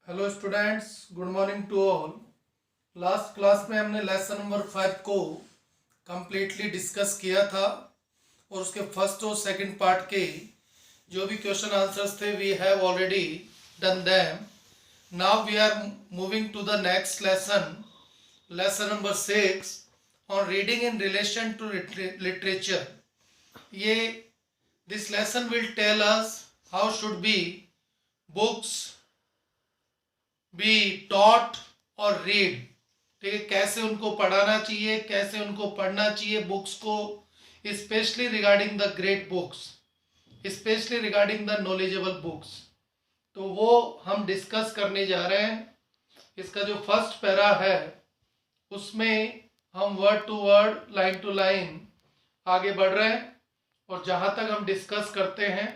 Hello students, good morning to all. Last class में हमने lesson number 5 को completely discuss किया था और उसके फर्स्ट और सेकंड पार्ट के जो भी क्वेश्चन आंसर्स थे we have already done them. Now we are moving to the next lesson, lesson number 6 on reading in relation to literature. ये this lesson will tell us how should be books be taught और read. ठीक है, कैसे उनको पढ़ाना चाहिए, कैसे उनको पढ़ना चाहिए बुक्स को, specially regarding the great books, specially regarding the knowledgeable books. तो वो हम डिस्कस करने जा रहे हैं। इसका जो फर्स्ट पैरा है उसमें हम word to word, line to line आगे बढ़ रहे हैं और जहाँ तक हम डिस्कस करते हैं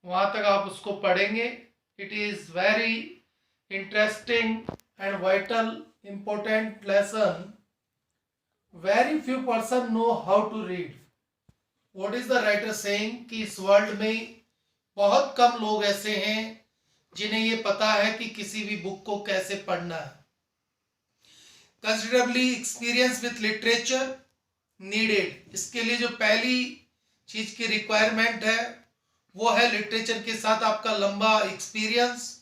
वहाँ तक आप उसको पढ़ेंगे। It is very interesting and vital important lesson. Very few person know how to read. What is the writer saying कि इस वर्ल्ड में बहुत कम लोग ऐसे हैं जिन्हें ये पता है कि किसी भी बुक को कैसे पढ़ना है। Considerably experience with literature needed. इसके लिए जो पहली चीज की रिक्वायरमेंट है वो है लिटरेचर के साथ आपका लंबा experience.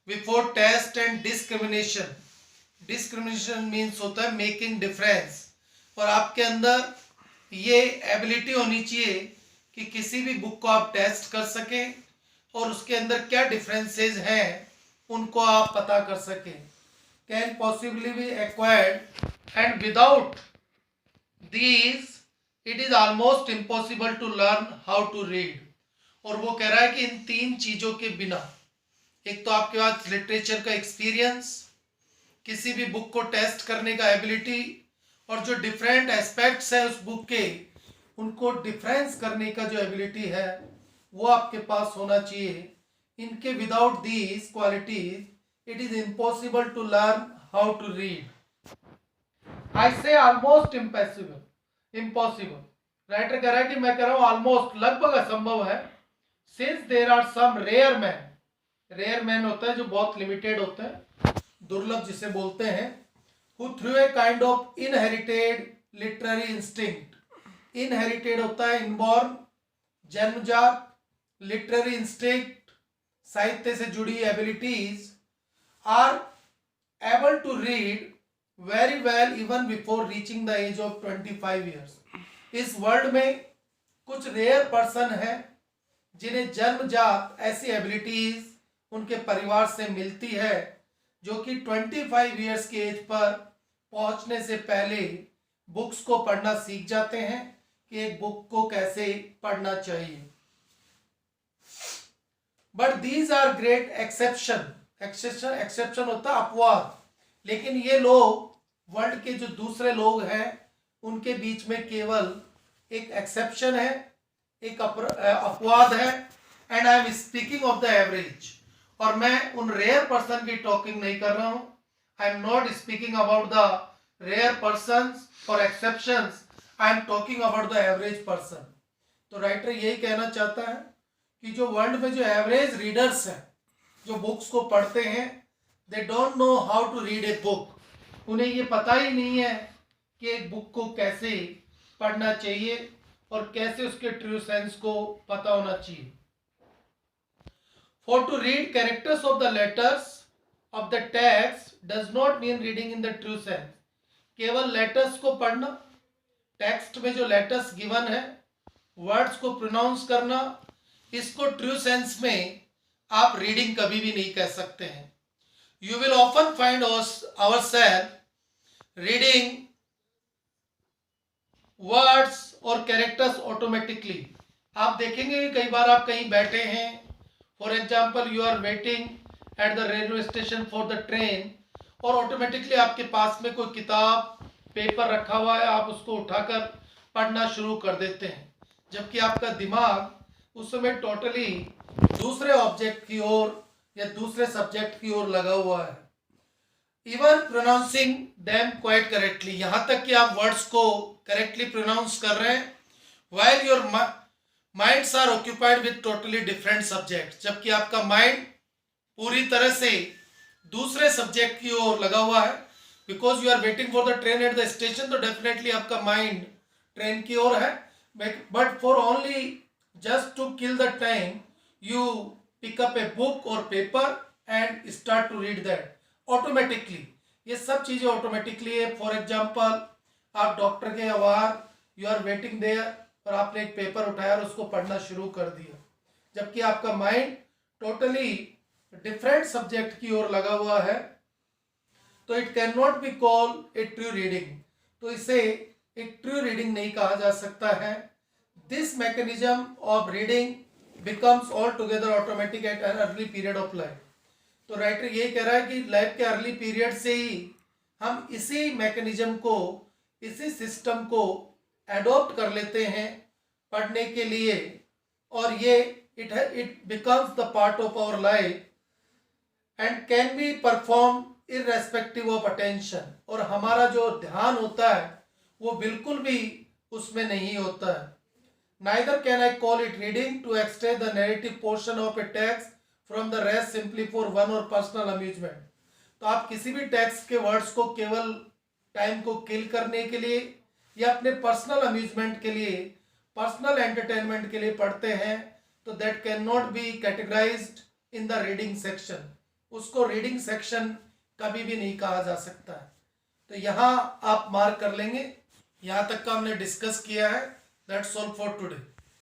Before test and discrimination, discrimination means होता है मेकिंग डिफरेंस, और आपके अंदर ये एबिलिटी होनी चाहिए कि किसी भी बुक को आप टेस्ट कर सकें और उसके अंदर क्या डिफरेंसेस हैं उनको आप पता कर सकें। Can possibly be acquired and without these it is almost impossible to learn how to read. और वो कह रहा है कि इन तीन चीजों के बिना, एक तो आपके पास लिटरेचर का एक्सपीरियंस, किसी भी बुक को टेस्ट करने का एबिलिटी, और जो डिफरेंट एस्पेक्ट्स है उस बुक के उनको डिफरेंस करने का जो एबिलिटी है वो आपके पास होना चाहिए। इनके without these qualities it is impossible to learn how to read. I say almost impossible, impossible. Writer कह रहा है कि मैं कह रहा हूं ऑलमोस्ट, लगभग असंभव है। Since there are some rare man, rare man होता है जो बहुत लिमिटेड होता है, दुर्लभ जिसे बोलते हैं, who through a kind of inherited literary instinct, inherited होता है इनबॉर्न, जन्मजात, लिटरेरी इंस्टिंक्ट साहित्य से जुड़ी abilities, are able to read very well even before reaching the age of 25 years. इस वर्ल्ड में कुछ रेयर पर्सन है जिन्हें जन्मजात ऐसी एबिलिटीज उनके परिवार से मिलती है जो कि 25 ईयर्स के एज पर पहुंचने से पहले बुक्स को पढ़ना सीख जाते हैं कि एक बुक को कैसे पढ़ना चाहिए। But these are great exception, exception होता है अपवाद, लेकिन ये लोग वर्ल्ड के जो दूसरे लोग हैं उनके बीच में केवल एक एक्सेप्शन है, एक अपवाद है। And I am speaking of the average, और मैं उन रेयर पर्सन की टॉकिंग नहीं कर रहा हूं। I am not speaking about the rare persons और exceptions, I am talking about the average person. तो राइटर यही कहना चाहता है कि जो वर्ल्ड में जो एवरेज रीडर्स हैं, जो बुक्स को पढ़ते हैं, they don't know how to read a book. उन्हें ये पता ही नहीं है कि एक बुक को कैसे पढ़ना चाहिए और कैसे उसके ट्रू सेंस को पता होना चाहिए। For to read characters of the letters of the text does not mean reading in the true sense. केवल लेटर्स को पढ़ना, टेक्स्ट में जो लेटर्स गिवन है, वर्ड्स को प्रोनाउंस करना, इसको ट्रू सेंस में आप रीडिंग कभी भी नहीं कह सकते हैं। You will often find ourselves reading words और कैरेक्टर्स ऑटोमेटिकली। आप देखेंगे कि कई बार आप कहीं बैठे हैं, for example you are waiting at the railway station for the train, और ऑटोमेटिकली आपके पास में कोई किताब, पेपर रखा हुआ है, आप उसको उठाकर पढ़ना शुरू कर देते हैं, जबकि आपका दिमाग उस समय टोटली दूसरे ऑब्जेक्ट की ओर या दूसरे सब्जेक्ट की ओर लगा हुआ है। Even pronouncing them quite correctly, यहाँ तक कि आप वर्ड्स को करेक्टली प्रोनाउंस कर रहे हैं, while your minds are occupied with totally different subjects, जबकि आपका माइंड पूरी तरह से दूसरे सब्जेक्ट की ओर लगा हुआ है, because you are waiting for the train at the station, तो डेफिनेटली आपका माइंड ट्रेन की ओर है. But for only just to kill the time you pick up a book और paper and start to read that automatically. ये सब चीजें automatically है. फॉर एग्जाम्पल, आप डॉक्टर के बाहर यू आर वेटिंग देयर और आपने एक पेपर उठाया और उसको पढ़ना शुरू कर दिया, जबकि आपका माइंड टोटली डिफरेंट सब्जेक्ट की ओर लगा हुआ है. तो it can not be call A true reading. तो इसे एक ट्रू रीडिंग नहीं कहा जा सकता है. This mechanism of reading becomes all together automatic at an early period of life. तो राइटर ये कह रहा है कि लाइफ के अर्ली पीरियड से ही हम इसी मैकेनिज्म को, इसी सिस्टम को एडॉप्ट कर लेते हैं पढ़ने के लिए, और ये it becomes the part of our life and can be perform irrespective of attention. और हमारा जो ध्यान होता है वो बिल्कुल भी उसमें नहीं होता है. Neither can I call it reading to extract the narrative portion of a text from the rest simply for one or personal amusement. तो आप किसी भी टेक्स्ट के वर्ड्स को केवल टाइम को किल करने के लिए या अपने पर्सनल अम्यूजमेंट के लिए, पर्सनल एंटरटेनमेंट के लिए पढ़ते हैं, तो that can not be categorised in the reading section. उसको रीडिंग सेक्शन कभी भी नहीं कहा जा सकता है. तो यहाँ आप मार्क कर लेंगे. यहाँ तक का हमने डिस्कस किया है. That's all for today.